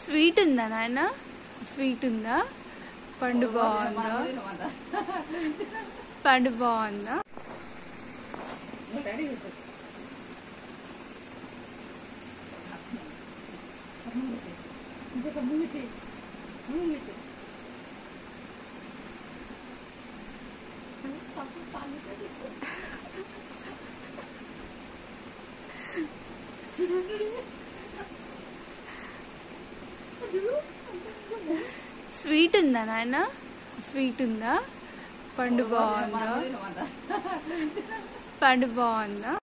Sweet ఉందా నాయన? Sweet ఉందా? పండు బాగుందా? పండు బాగుందా? స్వీట్ ఉందా నాయన? స్వీట్ ఉందా? పండు బాగుందా? పండు బాగుందా?